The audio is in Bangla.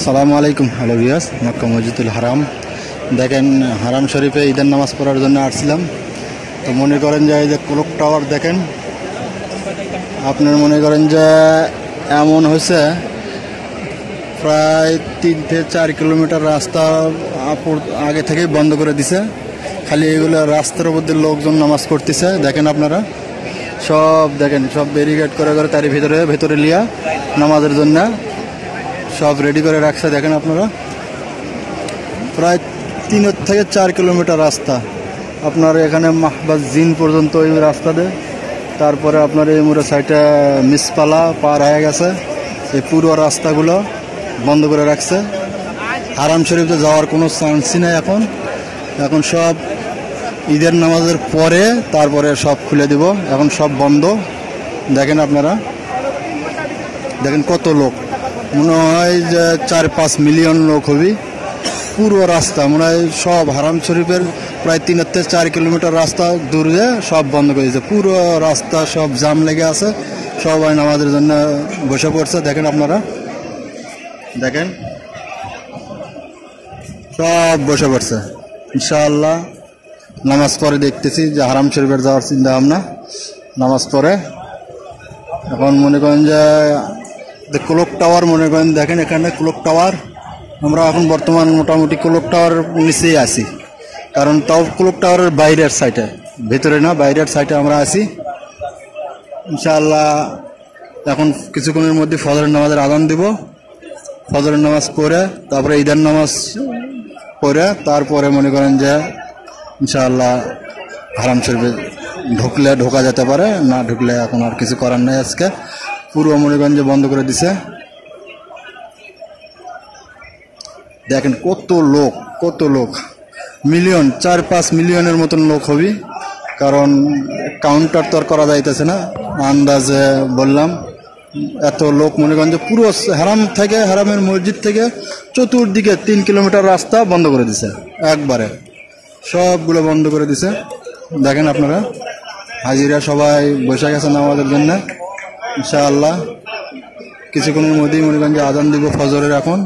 আসসালামু আলাইকুম। হ্যালো ভিউয়ার্স, মক্কা মসজিদুল হারাম দেখেন, হারাম শরীফে ঈদের নামাজ পড়ার জন্য আসছিলাম। তো মনে করেন যে এই যে ক্লক টাওয়ার দেখেন, আপনার মনে করেন যে এমন হয়েছে প্রায় 3 থেকে 4 কিলোমিটার রাস্তা আগে থেকেই বন্ধ করে দিছে। খালি এগুলো রাস্তার মধ্যে লোকজন নামাজ পড়তেছে। দেখেন আপনারা সব দেখেন, সব ব্যারিকেড করে করে তার ভেতরে লিয়া নামাজের জন্য সব রেডি করে রাখছে। দেখেন আপনারা প্রায় 3 থেকে 4 কিলোমিটার রাস্তা আপনার এখানে মাহবাজ জিন পর্যন্ত ওই রাস্তাতে। তারপরে আপনার এই মুড়ে সাইডে মিসপালা পার হয়ে গেছে। এই পুরো রাস্তাগুলো বন্ধ করে রাখছে। হারাম শরীফে যাওয়ার কোনো চান্সই নেই এখন সব ঈদের নামাজের পরে তারপরে সব খুলে দিব। এখন সব বন্ধ। দেখেন আপনারা, দেখেন কত লোক, মনে হয় যে 4-5 মিলিয়ন লোক হবে। পুরো রাস্তা মনে হয় সব হারাম শরীফের প্রায় 3 থেকে 4 কিলোমিটার রাস্তা দূরে সব বন্ধ করে দিয়েছে। পুরো রাস্তা সব জাম লেগে আছে, সবাই নামাজের জন্য বসে পড়ছে। দেখেন আপনারা, দেখেন সব বসে পড়ছে। ইনশাআল্লাহ নামাজ পড়ে দেখতেছি যে হারাম শরীফের যাওয়ার চিন্তা ভাবনা। নামাজ পড়ে এখন মনে করেন যে ক্লক টাওয়ার, মনে করেন দেখেন এখানে ক্লক টাওয়ার। আমরা এখন বর্তমান মোটামুটি ক্লক টাওয়ার নিচেই আছি, কারণ তাও ক্লক টাওয়ারের বাইরের সাইডে, ভেতরে না বাইরের সাইডে আমরা আছি। ইনশাআল্লাহ এখন কিছুক্ষণের মধ্যে ফজরের নামাজের আযান দিব। ফজরের নামাজ পড়ে তারপরে ঈদের নামাজ পড়ে তারপরে মনে করেন যে ইনশাআল্লাহ হারাম শরীফে ঢোকা যেতে পারে। না ঢুকলে এখন আর কিছু করার নেই। আজকে পুরো মনে করেন যে বন্ধ করে দিছে। দেখেন কত লোক মিলিয়ন, 4-5 মিলিয়নের মতন লোক হবে। কারণ কাউন্টার তো আর করা যাইতেছে না, আন্দাজে বললাম এত লোক। মনে করেন যে পুরো হারামের মসজিদ থেকে চতুর্দিকে 3 কিলোমিটার রাস্তা বন্ধ করে দিছে, একবারে সবগুলো বন্ধ করে দিছে। দেখেন আপনারা, হাজিরা সবাই বসে গেছে নামাজের জন্য। ইনশাআল্লাহ কিছুক্ষণের মধ্যেই মনে করেন যে আযান দিব ফজরের। এখন